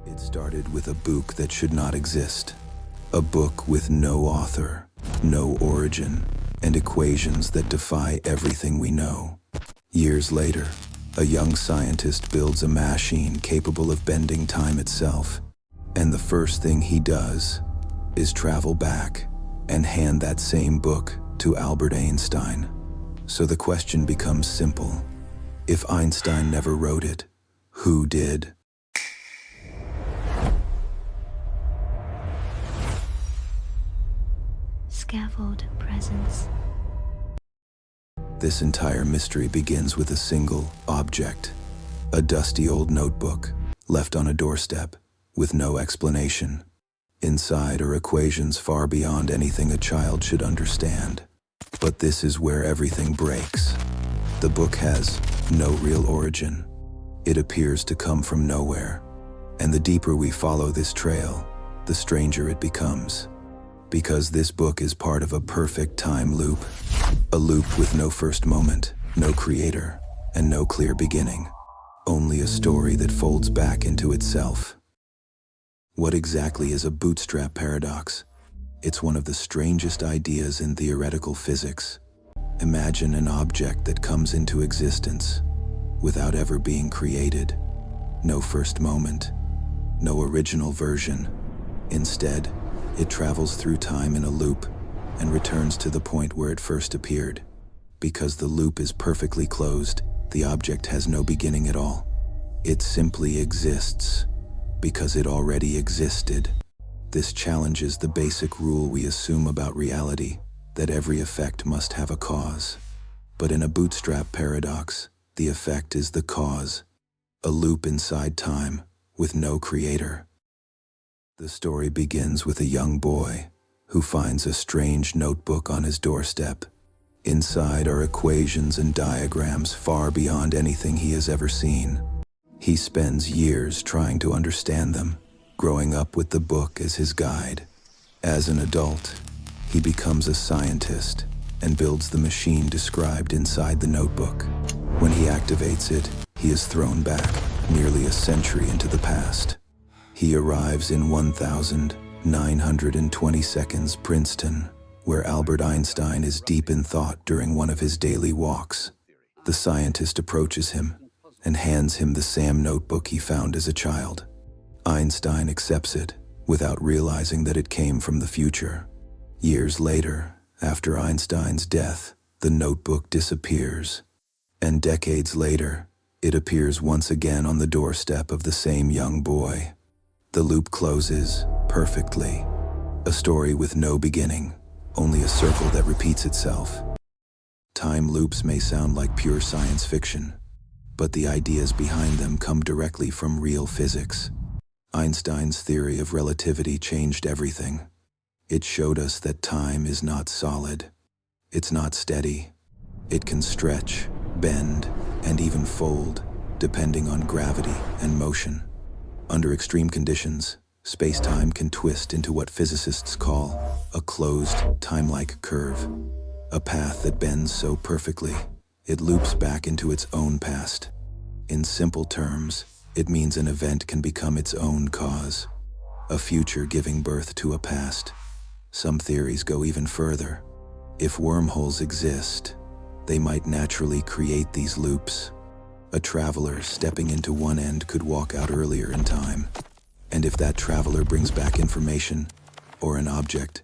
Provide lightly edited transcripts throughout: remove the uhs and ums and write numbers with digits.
It started with a book that should not exist. A book with no author, no origin, and equations that defy everything we know. Years later, a young scientist builds a machine capable of bending time itself. And the first thing he does is travel back and hand that same book to Albert Einstein. So the question becomes simple. If Einstein never wrote it, who did? Scaffold presence. This entire mystery begins with a single object, a dusty old notebook left on a doorstep with no explanation. Inside are equations far beyond anything a child should understand. But this is where everything breaks. The book has no real origin. It appears to come from nowhere. And the deeper we follow this trail, the stranger it becomes. Because this book is part of a perfect time loop. A loop with no first moment, no creator, and no clear beginning. Only a story that folds back into itself. What exactly is a bootstrap paradox? It's one of the strangest ideas in theoretical physics. Imagine an object that comes into existence without ever being created. No first moment, no original version. Instead, it travels through time in a loop and returns to the point where it first appeared. Because the loop is perfectly closed, the object has no beginning at all. It simply exists because it already existed. This challenges the basic rule we assume about reality, that every effect must have a cause. But in a bootstrap paradox, the effect is the cause, a loop inside time with no creator. The story begins with a young boy who finds a strange notebook on his doorstep. Inside are equations and diagrams far beyond anything he has ever seen. He spends years trying to understand them, growing up with the book as his guide. As an adult, he becomes a scientist and builds the machine described inside the notebook. When he activates it, he is thrown back nearly a century into the past. He arrives in 1922 Princeton, where Albert Einstein is deep in thought during one of his daily walks. The scientist approaches him and hands him the same notebook he found as a child. Einstein accepts it without realizing that it came from the future. Years later, after Einstein's death, the notebook disappears. And decades later, it appears once again on the doorstep of the same young boy. The loop closes perfectly. A story with no beginning, only a circle that repeats itself. Time loops may sound like pure science fiction, but the ideas behind them come directly from real physics. Einstein's theory of relativity changed everything. It showed us that time is not solid. It's not steady. It can stretch, bend, and even fold, depending on gravity and motion. Under extreme conditions, space-time can twist into what physicists call a closed, time-like curve. A path that bends so perfectly, it loops back into its own past. In simple terms, it means an event can become its own cause, a future giving birth to a past. Some theories go even further. If wormholes exist, they might naturally create these loops. A traveler stepping into one end could walk out earlier in time. And if that traveler brings back information or an object,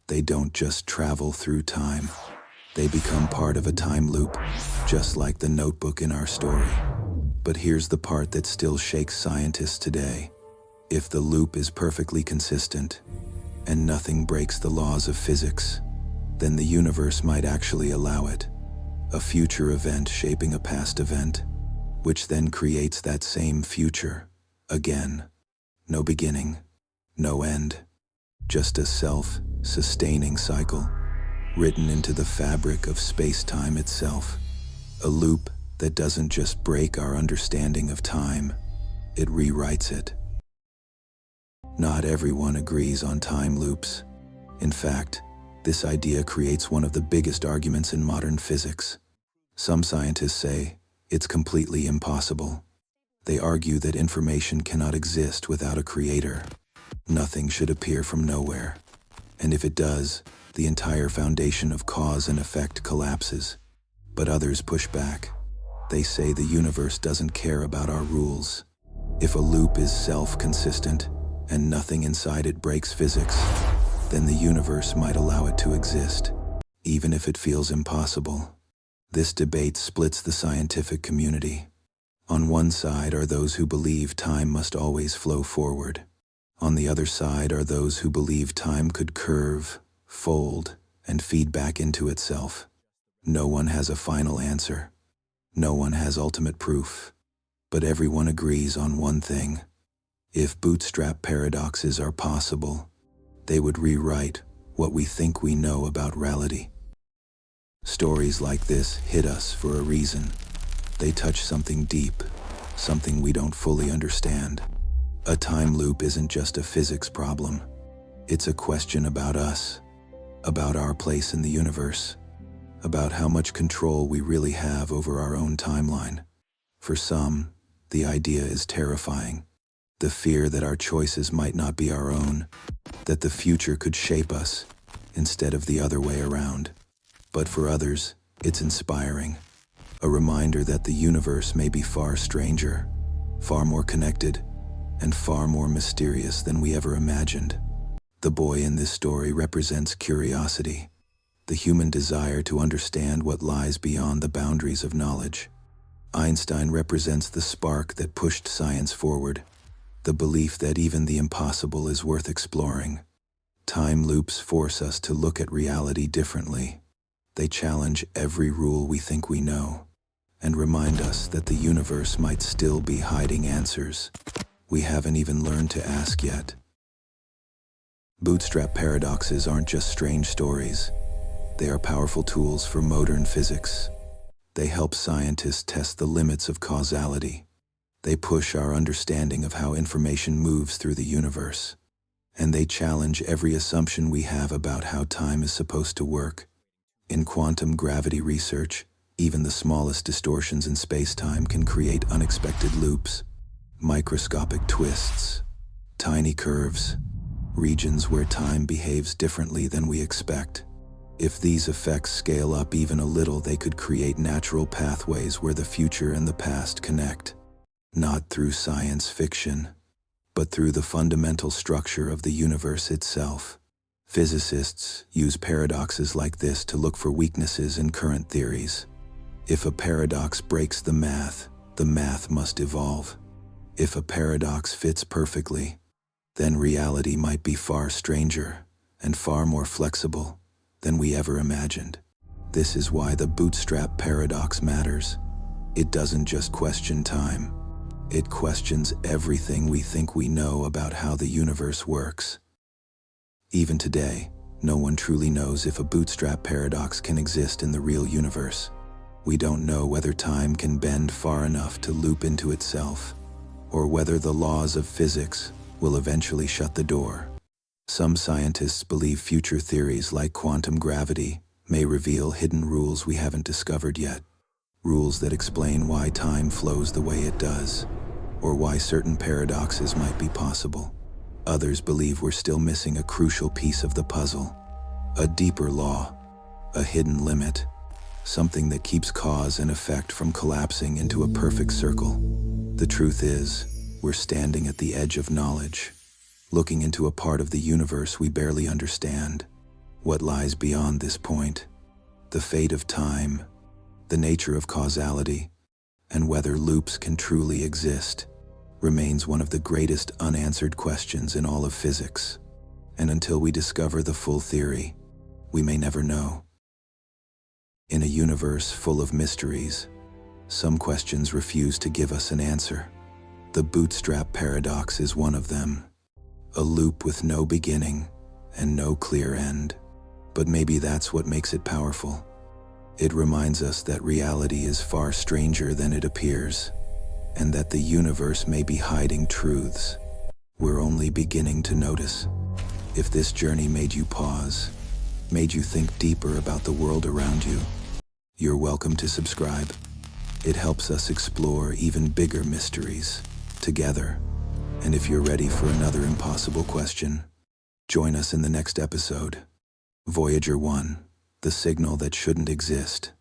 they don't just travel through time. They become part of a time loop, just like the notebook in our story. But here's the part that still shakes scientists today. If the loop is perfectly consistent, and nothing breaks the laws of physics, then the universe might actually allow it. A future event shaping a past event, which then creates that same future, again. No beginning, no end, just a self-sustaining cycle, written into the fabric of space-time itself. A loop that doesn't just break our understanding of time, it rewrites it. Not everyone agrees on time loops. In fact, this idea creates one of the biggest arguments in modern physics. Some scientists say it's completely impossible. They argue that information cannot exist without a creator. Nothing should appear from nowhere. And if it does, the entire foundation of cause and effect collapses. But others push back. They say the universe doesn't care about our rules. If a loop is self-consistent and nothing inside it breaks physics, then the universe might allow it to exist, even if it feels impossible. This debate splits the scientific community. On one side are those who believe time must always flow forward. On the other side are those who believe time could curve, fold, and feed back into itself. No one has a final answer. No one has ultimate proof. But everyone agrees on one thing. If bootstrap paradoxes are possible, they would rewrite what we think we know about reality. Stories like this hit us for a reason. They touch something deep, something we don't fully understand. A time loop isn't just a physics problem. It's a question about us, about our place in the universe, about how much control we really have over our own timeline. For some, the idea is terrifying. The fear that our choices might not be our own, that the future could shape us instead of the other way around. But for others, it's inspiring. A reminder that the universe may be far stranger, far more connected, and far more mysterious than we ever imagined. The boy in this story represents curiosity, the human desire to understand what lies beyond the boundaries of knowledge. Einstein represents the spark that pushed science forward, the belief that even the impossible is worth exploring. Time loops force us to look at reality differently. They challenge every rule we think we know, and remind us that the universe might still be hiding answers we haven't even learned to ask yet. Bootstrap paradoxes aren't just strange stories. They are powerful tools for modern physics. They help scientists test the limits of causality. They push our understanding of how information moves through the universe. And they challenge every assumption we have about how time is supposed to work. In quantum gravity research, even the smallest distortions in space-time can create unexpected loops, microscopic twists, tiny curves, regions where time behaves differently than we expect. If these effects scale up even a little, they could create natural pathways where the future and the past connect, not through science fiction, but through the fundamental structure of the universe itself. Physicists use paradoxes like this to look for weaknesses in current theories. If a paradox breaks the math must evolve. If a paradox fits perfectly, then reality might be far stranger and far more flexible than we ever imagined. This is why the bootstrap paradox matters. It doesn't just question time. It questions everything we think we know about how the universe works. Even today, no one truly knows if a bootstrap paradox can exist in the real universe. We don't know whether time can bend far enough to loop into itself, or whether the laws of physics will eventually shut the door. Some scientists believe future theories like quantum gravity may reveal hidden rules we haven't discovered yet, rules that explain why time flows the way it does, or why certain paradoxes might be possible. Others believe we're still missing a crucial piece of the puzzle, a deeper law, a hidden limit, something that keeps cause and effect from collapsing into a perfect circle. The truth is, we're standing at the edge of knowledge, looking into a part of the universe we barely understand. What lies beyond this point? The fate of time, the nature of causality, and whether loops can truly exist, remains one of the greatest unanswered questions in all of physics. And until we discover the full theory, we may never know. In a universe full of mysteries, some questions refuse to give us an answer. The bootstrap paradox is one of them. A loop with no beginning and no clear end. But maybe that's what makes it powerful. It reminds us that reality is far stranger than it appears, and that the universe may be hiding truths we're only beginning to notice. If this journey made you pause, made you think deeper about the world around you, you're welcome to subscribe. It helps us explore even bigger mysteries together. And if you're ready for another impossible question, join us in the next episode. Voyager 1, the signal that shouldn't exist.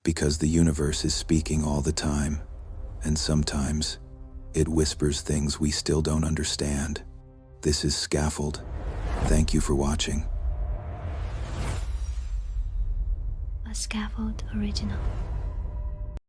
Because the universe is speaking all the time, and sometimes it whispers things we still don't understand. This is Scaffold. Thank you for watching. A Scaffold original.